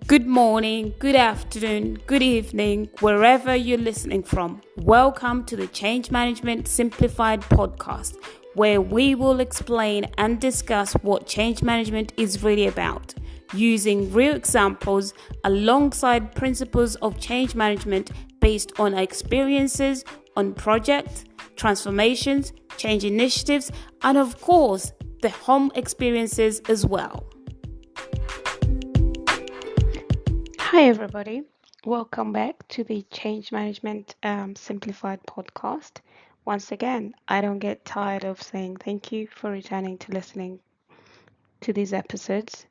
Good morning, good afternoon, good evening, wherever you're listening from. Welcome to the Change Management Simplified podcast, where we will explain and discuss what change management is really about, using real examples alongside principles of change management based on our experiences on projects, transformations, change initiatives, and of course, the home experiences as well. Hi everybody, welcome back to the Change Management Simplified podcast. Once again, I don't get tired of saying thank you for returning to listening to these episodes.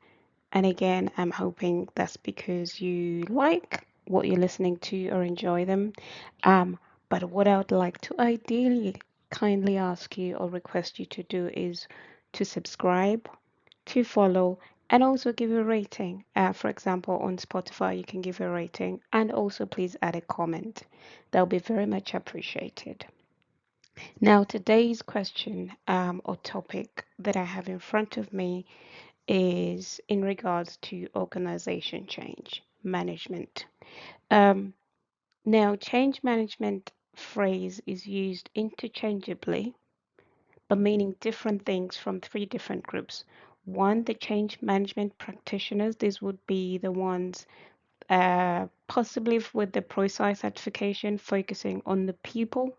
And again, I'm hoping that's because you like what you're listening to or enjoy them. But what I would like to ideally kindly ask you or request you to do is to subscribe, to follow, and also give a rating. For example, on Spotify, you can give a rating and also please add a comment. That will be very much appreciated. Now, today's question or topic that I have in front of me is in regards to organization change management. Now, change management phrase is used interchangeably but meaning different things from three different groups. One, the change management practitioners. These would be the ones possibly with the ProSci certification, focusing on the people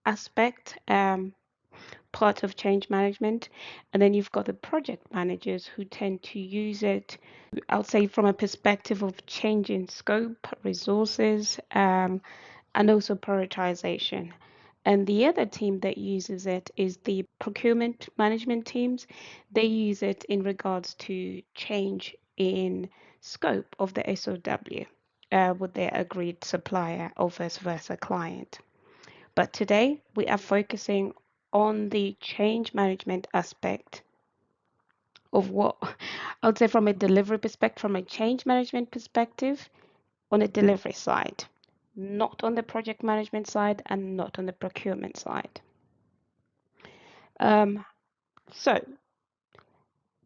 aspect, part of change management. And then you've got the project managers who tend to use it, I would say, from a perspective of changing scope, resources, and also prioritization. And the other team that uses it is the procurement management teams. They use it in regards to change in scope of the SOW with their agreed supplier or vice versa client. But today we are focusing on the change management aspect of what I would say from a delivery perspective, from a change management perspective, on a delivery side, not on the project management side and not on the procurement side. So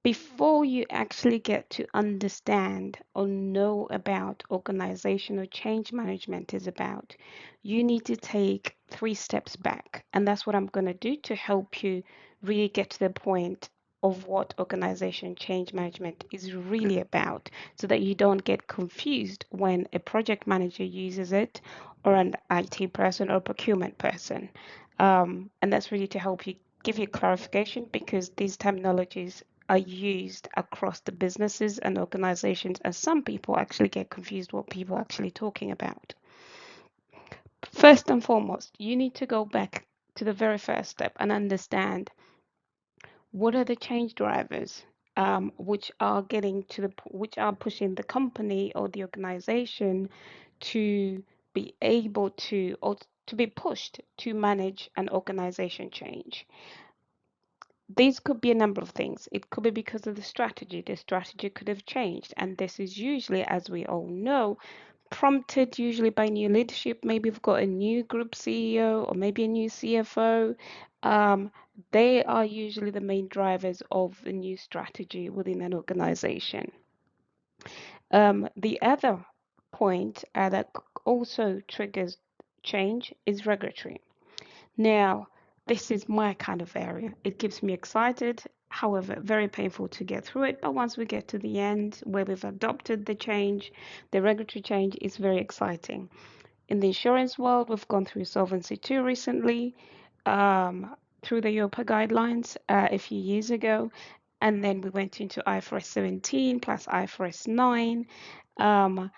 before you actually get to understand or know about organizational change management is about, you need to take 3 steps back. And that's what I'm going to do to help you really get to the point of what organization change management is really about, so that you don't get confused when a project manager uses it or an IT person or procurement person. And that's really to help you give you clarification, because these terminologies are used across the businesses and organizations, and some people actually get confused what people are actually talking about. First and foremost, you need to go back to the very first step and understand what are the change drivers which are which are pushing the company or the organization to be able to, or to be pushed to manage an organization change. These could be a number of things. It could be because of the strategy. The strategy could have changed. And this is usually, as we all know, prompted usually by new leadership. Maybe we've got a new group CEO or maybe a new CFO. They are usually the main drivers of the new strategy within an organization. The other point that also triggers change is regulatory. Now, this is my kind of area. It keeps me excited, however, very painful to get through it. But once we get to the end where we've adopted the change, the regulatory change is very exciting. In the insurance world, we've gone through Solvency II recently, through the EIOPA guidelines a few years ago. And then we went into IFRS 17 plus IFRS 9. And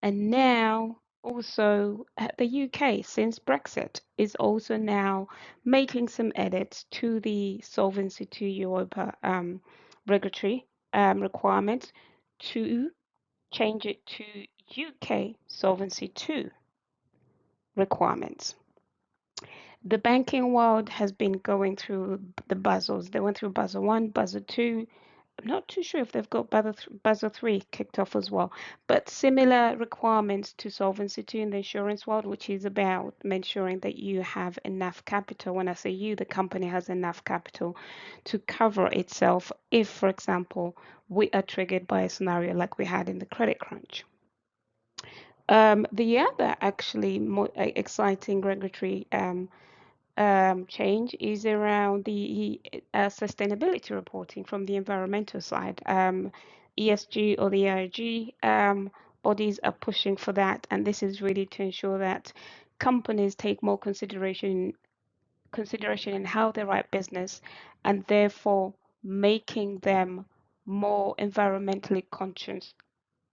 now also the UK, since Brexit, is also now making some edits to the Solvency II EIOPA regulatory requirements to change it to UK Solvency II requirements. The banking world has been going through the Basels. They went through Basel 1, Basel 2, I'm not too sure if they've got Basel 3 kicked off as well, but similar requirements to Solvency II in the insurance world, which is about ensuring that you have enough capital. When I say you, the company has enough capital to cover itself if, for example, we are triggered by a scenario like we had in the credit crunch. The other actually more exciting regulatory change is around the sustainability reporting from the environmental side. ESG or the EIG bodies are pushing for that, and this is really to ensure that companies take more consideration in how they write business, and therefore making them more environmentally conscious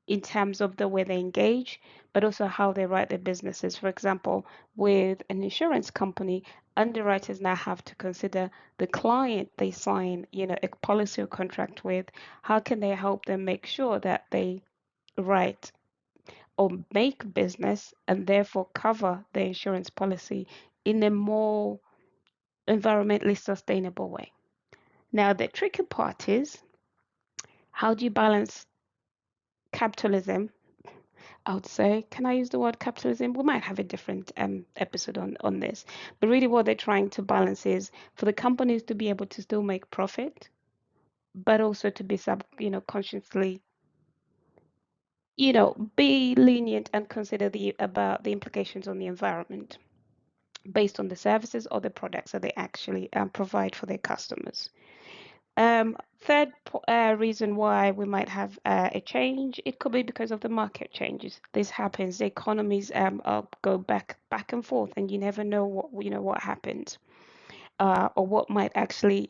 in terms of the way they engage, but also how they write their businesses. For example, with an insurance company, underwriters now have to consider the client they sign, a policy or contract with. How can they help them make sure that they write or make business and therefore cover the insurance policy in a more environmentally sustainable way? Now, the tricky part is how do you balance capitalism? I would say, can I use the word capitalism? We might have a different episode on this. But really, what they're trying to balance is for the companies to be able to still make profit, but also to be consciously, be lenient and consider the about the implications on the environment based on the services or the products that they actually provide for their customers. Third reason why we might have a change, it could be because of the market changes. This happens. The economies go back and forth, and you never know what happens or what might actually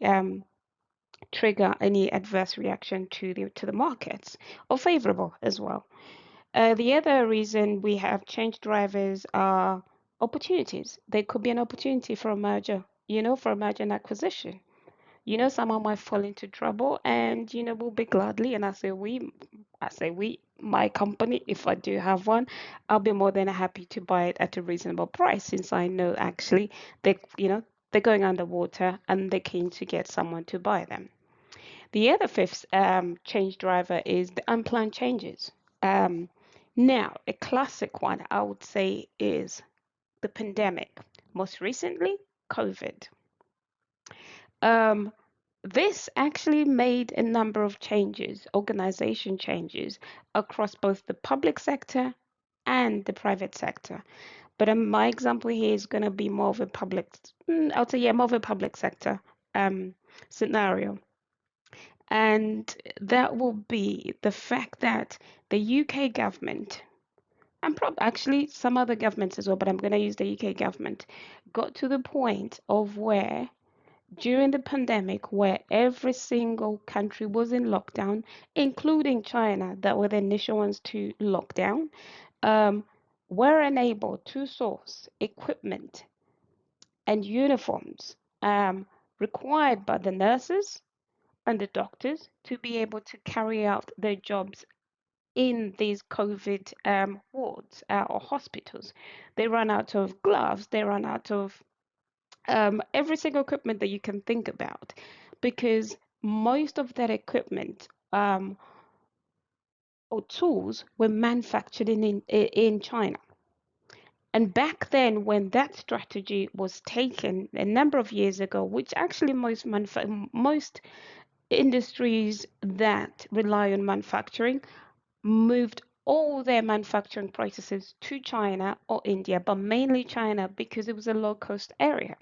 trigger any adverse reaction to the markets, or favorable as well. The other reason we have change drivers are opportunities. There could be an opportunity for a merger, for a merger and acquisition. Someone might fall into trouble and, will be gladly, and I say we, my company, if I do have one, I'll be more than happy to buy it at a reasonable price since I know actually they're going underwater and they're keen to get someone to buy them. The other fifth change driver is the unplanned changes. Um, Now, a classic one I would say is the pandemic. Most recently, COVID. Um, this actually made a number of changes, organization changes across both the public sector and the private sector. But my example here is going to be more of a I would say, yeah, more of a public sector scenario. And that will be the fact that the UK government, and actually some other governments as well, but I'm going to use the UK government, got to the point of where during the pandemic, where every single country was in lockdown, including China, that were the initial ones to lock down, um, were unable to source equipment and uniforms required by the nurses and the doctors to be able to carry out their jobs in these COVID wards or hospitals. They run out of gloves, they run out of every single equipment that you can think about, because most of that equipment or tools were manufactured in China. And back then, when that strategy was taken a number of years ago, which actually most industries that rely on manufacturing moved all their manufacturing processes to China or India, but mainly China because it was a low cost area.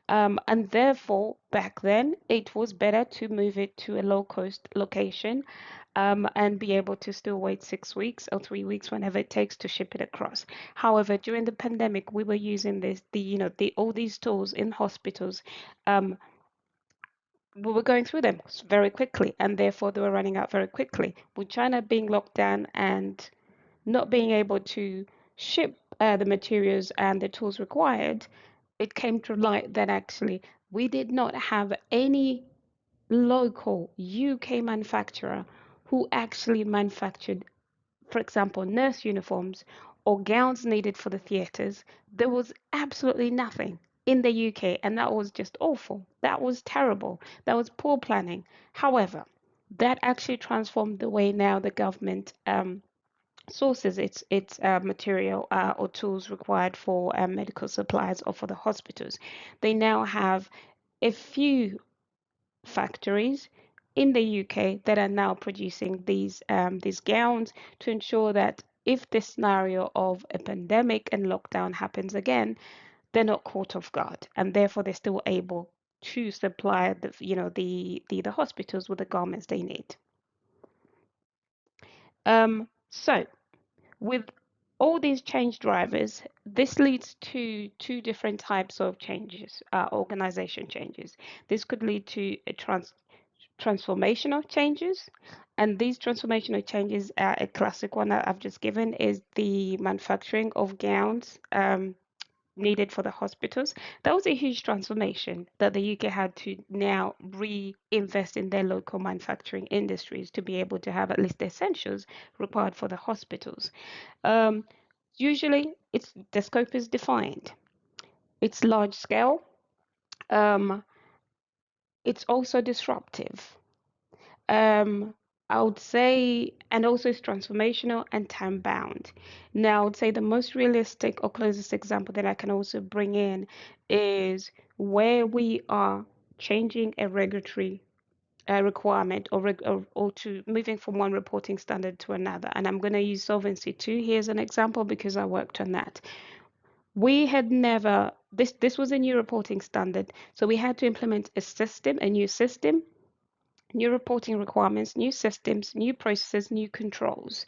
And therefore, back then, it was better to move it to a low cost location and be able to still wait 6 weeks or 3 weeks, whenever it takes to ship it across. However, during the pandemic, we were using all these tools in hospitals. Um, we were going through them very quickly, and therefore they were running out very quickly. With China being locked down and not being able to ship the materials and the tools required, it came to light that actually we did not have any local UK manufacturer who actually manufactured, for example, nurse uniforms or gowns needed for the theatres. There was absolutely nothing in the UK, and that was just awful. That was terrible. That was poor planning. However, That actually transformed the way now the government sources its material or tools required for medical supplies or for the hospitals. They now have a few factories in the UK that are now producing these gowns to ensure that if the scenario of a pandemic and lockdown happens again, they're not caught off guard, and therefore they're still able to supply the hospitals with the garments they need. So with all these change drivers, this leads to two different types of changes, organization changes. This could lead to a transformational changes, and these transformational changes, a classic one that I've just given is the manufacturing of gowns needed for the hospitals. That was a huge transformation that the UK had to now reinvest in their local manufacturing industries to be able to have at least the essentials required for the hospitals. Um, Usually, it's the scope is defined. It's large scale. Um, it's also disruptive. Um, I would say, and also it's transformational and time bound. Now, I would say the most realistic or closest example that I can also bring in is where we are changing a regulatory requirement or to moving from one reporting standard to another. And I'm going to use Solvency 2 here as an example because I worked on that. We had never, this was a new reporting standard. So we had to implement a new system, new reporting requirements, new systems, new processes, new controls.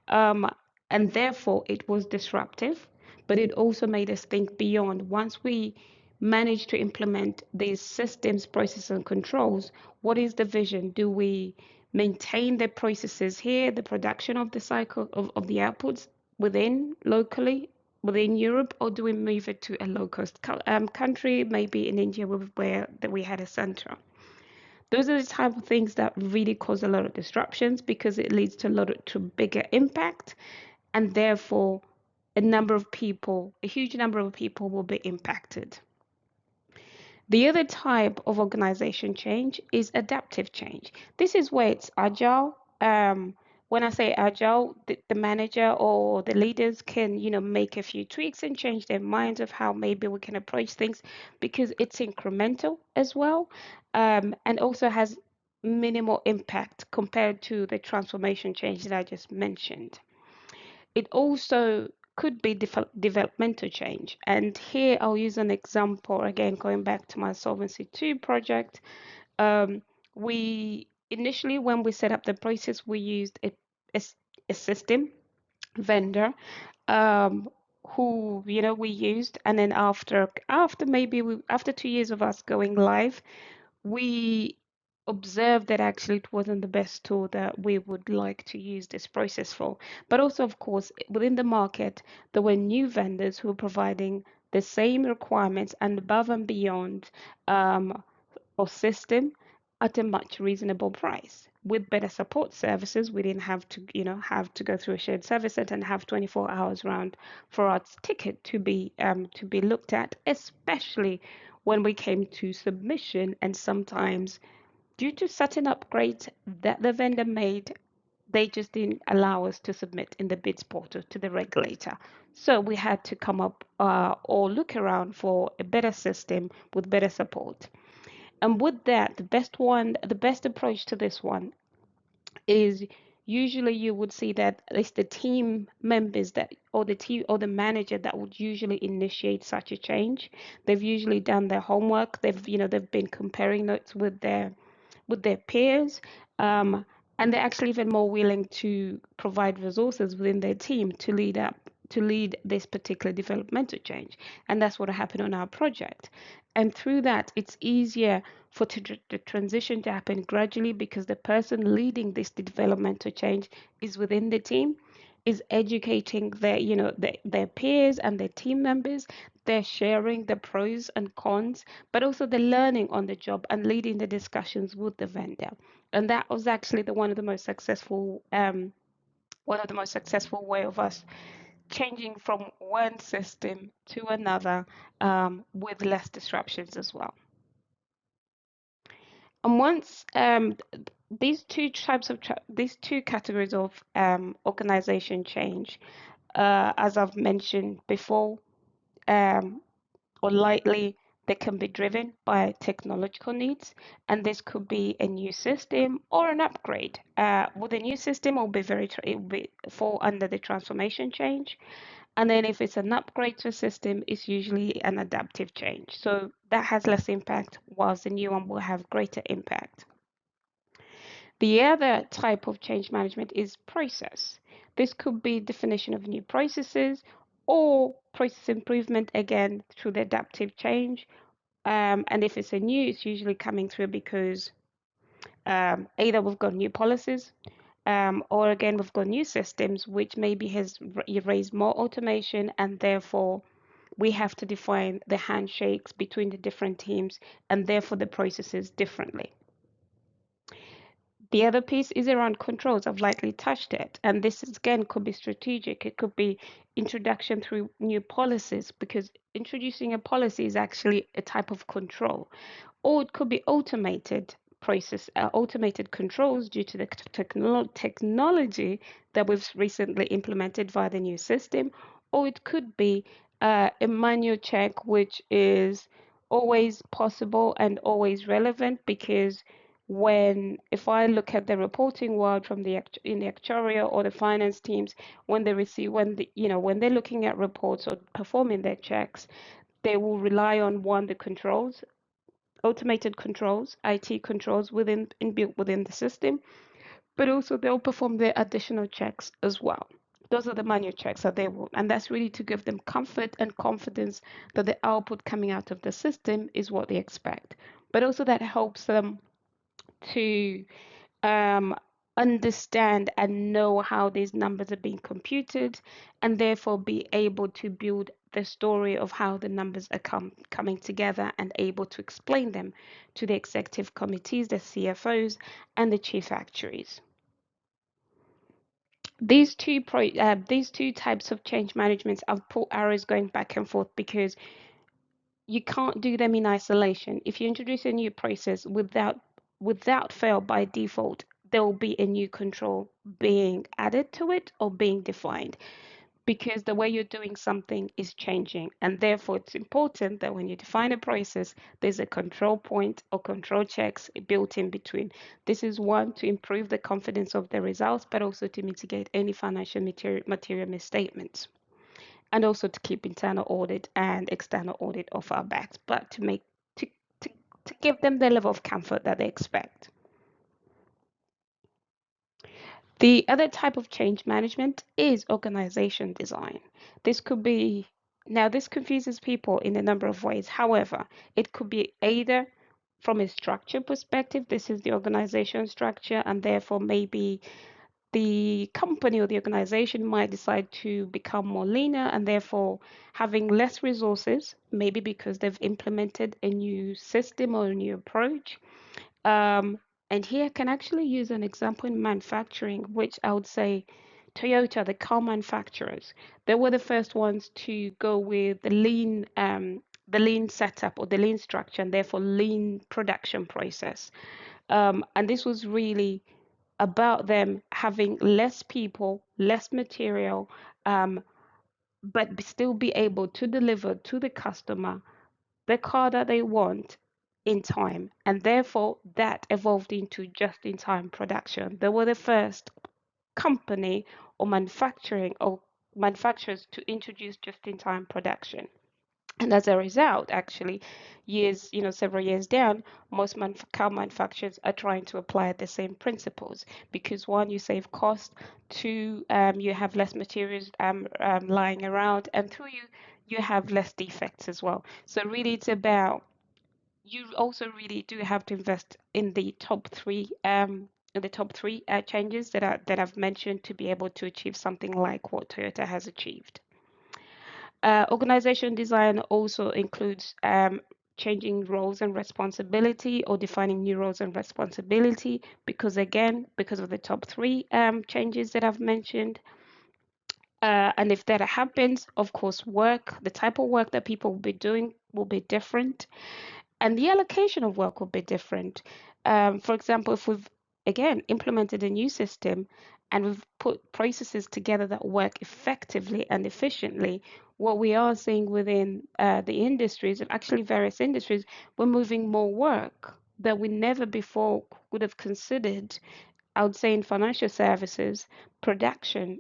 Um, and therefore, it was disruptive, but it also made us think beyond. Once we managed to implement these systems, processes, and controls, what is the vision? Do we maintain the processes here, the production of the cycle of the outputs within locally? Within Europe, or do we move it to a low cost country, maybe in India, where that we had a center? Those are the type of things that really cause a lot of disruptions because it leads to to bigger impact, and therefore a huge number of people will be impacted. The other type of organization change is adaptive change. This is where it's agile. When I say agile, the manager or the leaders can, make a few tweaks and change their minds of how maybe we can approach things because it's incremental as well, and also has minimal impact compared to the transformation change that I just mentioned. It also could be developmental change. And here I'll use an example, again, going back to my Solvency 2 project. Um, we initially, when we set up the process, we used a, a system vendor who we used, and then after 2 years of us going live, we observed that actually it wasn't the best tool that we would like to use this process for. But also, of course, within the market, there were new vendors who were providing the same requirements and above and beyond um, or system at a much reasonable price. With better support services, we didn't have to, have to go through a shared service center and have 24 hours round for our ticket to be looked at, especially when we came to submission. And sometimes, due to certain upgrades that the vendor made, they just didn't allow us to submit in the bids portal to the regulator. So we had to come up or look around for a better system with better support. And with that, the best approach to this one is usually you would see that it's the team members that or the team or the manager that would usually initiate such a change. They've usually done their homework. They've been comparing notes with their peers, um, and they're actually even more willing to provide resources within their team to lead this particular developmental change. And that's what happened on our project. And through that, it's easier for the transition to happen gradually because the person leading this developmental change is within the team, is educating their peers and their team members. They're sharing the pros and cons, but also the learning on the job and leading the discussions with the vendor. And that was actually the one of the most successful way of us changing from one system to another with less disruptions as well. And once these two categories of organization change, as I've mentioned before, um, or lightly, they can be driven by technological needs, and this could be a new system or an upgrade. With a new system, it will be fall under the transformation change, and then if it's an upgrade to a system, it's usually an adaptive change. So that has less impact, whilst the new one will have greater impact. The other type of change management is process. This could be definition of new processes or process improvement, again through the adaptive change. And if it's a new, it's usually coming through because either we've got new policies, or again we've got new systems, which maybe has raised more automation, and therefore we have to define the handshakes between the different teams, and therefore the processes differently. The other piece is around controls. I've lightly touched it. And this is, again, could be strategic. It could be introduction through new policies, because introducing a policy is actually a type of control. Or it could be automated controls due to the technology that we've recently implemented via the new system. Or it could be a manual check, which is always possible and always relevant, because if I look at the reporting world from in the actuarial or the finance teams, when they receive when they're looking at reports or performing their checks, they will rely on the controls, automated controls, IT controls inbuilt within the system, but also they'll perform their additional checks as well. Those are the manual checks that they will, and that's really to give them comfort and confidence that the output coming out of the system is what they expect. But also that helps them to um, understand and know how these numbers are being computed, and therefore be able to build the story of how the numbers are coming together, and able to explain them to the executive committees, the CFOs, and the chief actuaries. These two types of change management, I've put arrows going back and forth because you can't do them in isolation. If you introduce a new process, without fail, by default, there will be a new control being added to it or being defined, because the way you're doing something is changing. And therefore, it's important that when you define a process, there's a control point or control checks built in between. This is one, to improve the confidence of the results, but also to mitigate any financial material misstatements, and also to keep internal audit and external audit off our backs, but to, to, to give them the level of comfort that they expect. The other type of change management is organization design. This could be, now this confuses people in a number of ways. However, it could be either from a structure perspective, this is the organization structure, and therefore maybe the company or the organization might decide to become more leaner, and therefore having less resources, maybe because they've implemented a new system or a new approach. Um, and here I can actually use an example in manufacturing, which I would say Toyota, the car manufacturers, they were the first ones to go with the lean setup or the lean structure, and therefore lean production process. And this was really about them having less people, less material, um, but still be able to deliver to the customer the car that they want in time. And therefore, that evolved into just in time production. They were the first company or manufacturers to introduce just in time production. And as a result, actually, several years down, most car manufacturers are trying to apply the same principles, because one, you save cost, two, you have less materials lying around, and three, you have less defects as well. So really, it's about, you also really do have to invest in the top three changes that I've mentioned, to be able to achieve something like what Toyota has achieved. Organization design also includes changing roles and responsibility, or defining new roles and responsibility, because again, because of the top three changes that I've mentioned. And if that happens, of course, the type of work that people will be doing will be different, and the allocation of work will be different. For example, again implemented a new system and we've put processes together that work effectively and efficiently, what we are seeing within the industries, and actually various industries, we're moving more work that we never before would have considered. I would say in financial services, production,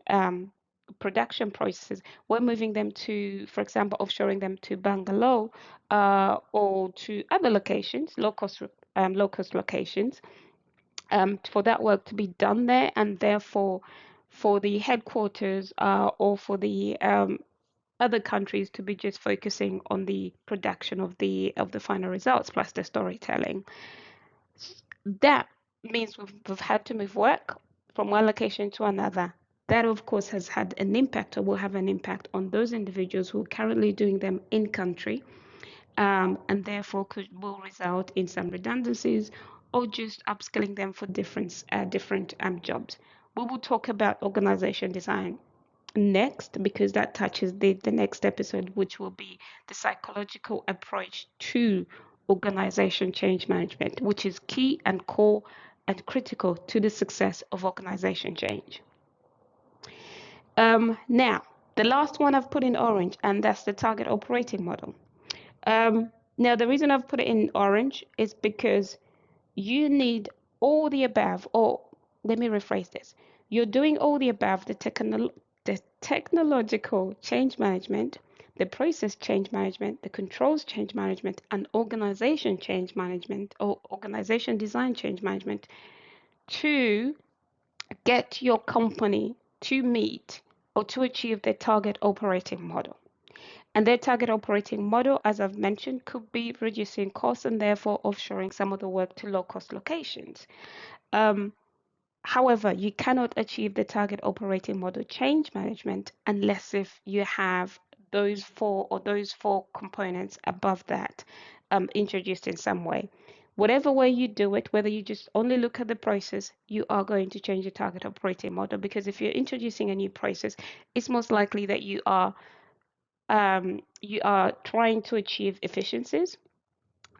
production processes, we're moving them to, for example, offshoring them to Bangalore or to other locations, low cost locations, for that work to be done there, and therefore for the headquarters or for the other countries to be just focusing on the production of the final results plus the storytelling. That means we've had to move work from one location to another. That, of course, has had an impact or will have an impact on those individuals who are currently doing them in country, and therefore will result in some redundancies or just upskilling them for different jobs. We will talk about organization design next because that touches the next episode, which will be the psychological approach to organization change management, which is key and core and critical to the success of organization change. Now, the last one I've put in orange, and that's the target operating model. Now, the reason I've put it in orange is because you need all the above, or let me rephrase this. You're doing all the above, the technological change management, the process change management, the controls change management, and organization change management or organization design change management to get your company to meet or to achieve their target operating model. And their target operating model, as I've mentioned, could be reducing costs and therefore offshoring some of the work to low cost locations. However, you cannot achieve the target operating model change management unless if you have those four components above that introduced in some way. Whatever way you do it, whether you just only look at the process, you are going to change your target operating model, because if you're introducing a new process, it's most likely that you are trying to achieve efficiencies.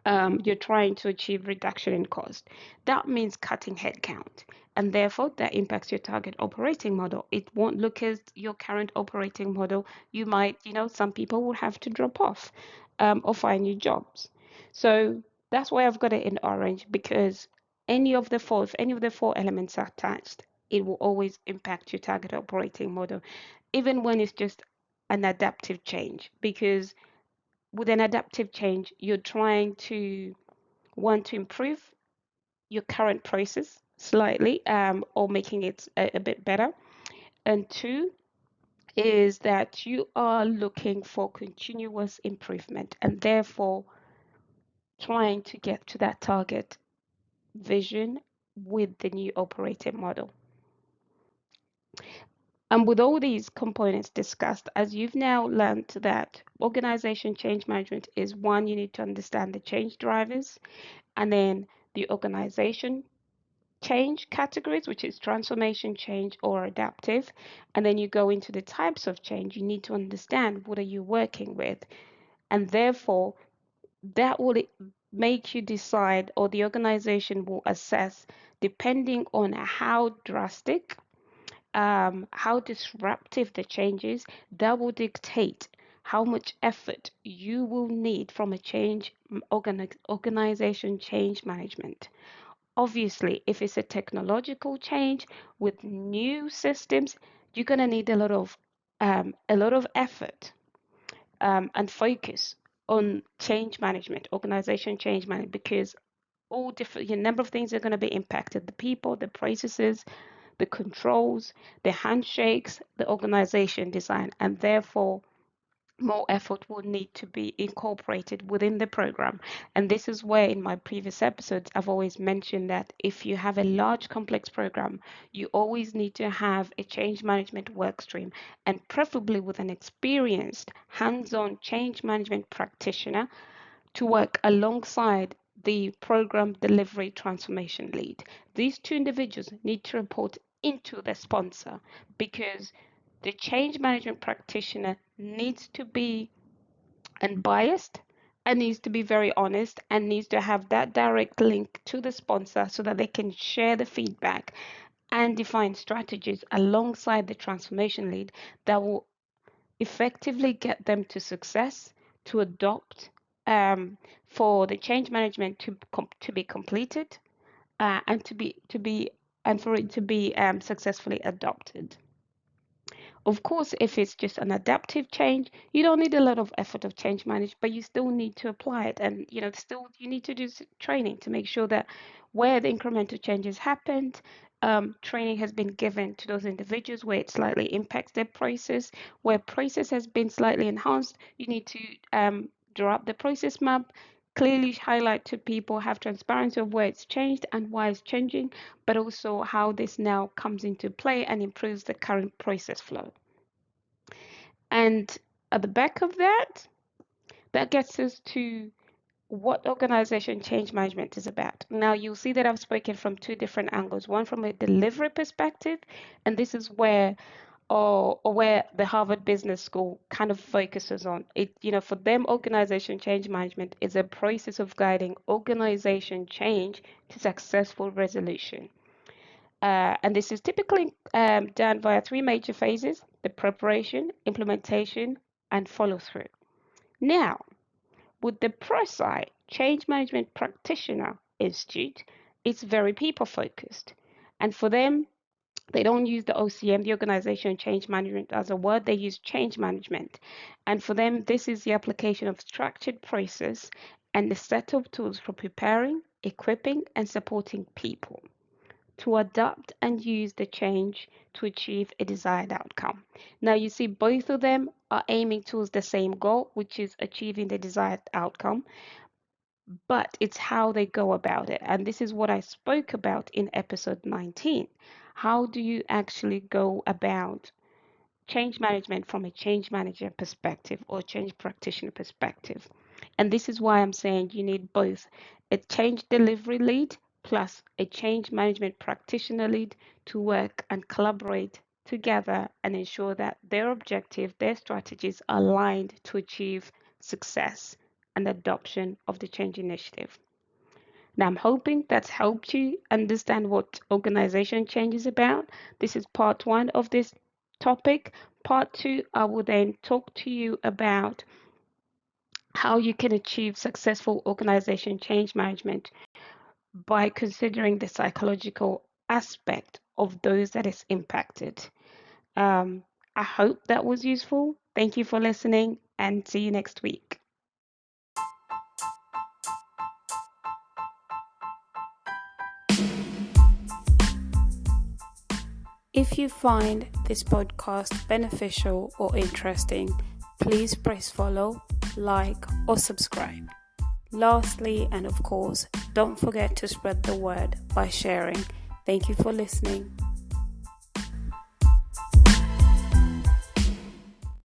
You're trying to achieve reduction in cost. That means cutting headcount, and therefore that impacts your target operating model. It won't look as your current operating model. You might, some people will have to drop off or find new jobs. So that's why I've got it in orange, because if any of the four elements are attached, it will always impact your target operating model, even when it's just an adaptive change, because with an adaptive change, you're trying to want to improve your current process slightly or making it a bit better. And two is that you are looking for continuous improvement and therefore trying to get to that target vision with the new operating model. And with all these components discussed, as you've now learned that organization change management is one, you need to understand the change drivers, and then the organization change categories, which is transformation change or adaptive. And then you go into the types of change. You need to understand what are you working with. And therefore, that will make you decide, or the organization will assess, depending on how drastic, how disruptive the change is, that will dictate how much effort you will need from a organization change management. Obviously, if it's a technological change with new systems, you're going to need a lot of effort and focus on change management, organization change management, because all different, a number of things are going to be impacted: the people, the processes, the controls, the handshakes, the organization design, and therefore more effort will need to be incorporated within the program. And this is where in my previous episodes, I've always mentioned that if you have a large complex program, you always need to have a change management work stream, and preferably with an experienced hands-on change management practitioner to work alongside the program delivery transformation lead. These two individuals need to report into the sponsor, because the change management practitioner needs to be unbiased and needs to be very honest and needs to have that direct link to the sponsor so that they can share the feedback and define strategies alongside the transformation lead that will effectively get them to success, to adopt, for the change management to be completed, and for it to be successfully adopted. Of course, if it's just an adaptive change, you don't need a lot of effort of change management, but you still need to apply it. And, still you need to do training to make sure that where the incremental changes happened, training has been given to those individuals where it slightly impacts their process. Where process has been slightly enhanced, you need to draw up the process map, clearly highlight to people, have transparency of where it's changed and why it's changing, but also how this now comes into play and improves the current process flow. And at the back of that, that gets us to what organization change management is about. Now, you'll see that I've spoken from two different angles, one from a delivery perspective, and this is where or where the Harvard Business School kind of focuses on it. For them, organization change management is a process of guiding organization change to successful resolution. And this is typically done via three major phases: the preparation, implementation, and follow through. Now, with the ProSci Change Management Practitioner Institute, it's very people focused. And for them, they don't use the OCM, the Organizational Change Management, as a word. They use change management. And for them, this is the application of structured process and the set of tools for preparing, equipping, and supporting people to adapt and use the change to achieve a desired outcome. Now, you see, both of them are aiming towards the same goal, which is achieving the desired outcome, but it's how they go about it. And this is what I spoke about in episode 19. How do you actually go about change management from a change manager perspective or change practitioner perspective? And this is why I'm saying you need both a change delivery lead plus a change management practitioner lead to work and collaborate together and ensure that their objective, their strategies are aligned to achieve success and adoption of the change initiative. Now, I'm hoping that's helped you understand what organization change is about. This is part one of this topic. Part two, I will then talk to you about how you can achieve successful organization change management by considering the psychological aspect of those that is impacted. I hope that was useful. Thank you for listening and see you next week. If you find this podcast beneficial or interesting, please press follow, like, or subscribe. Lastly, and of course, don't forget to spread the word by sharing. Thank you for listening.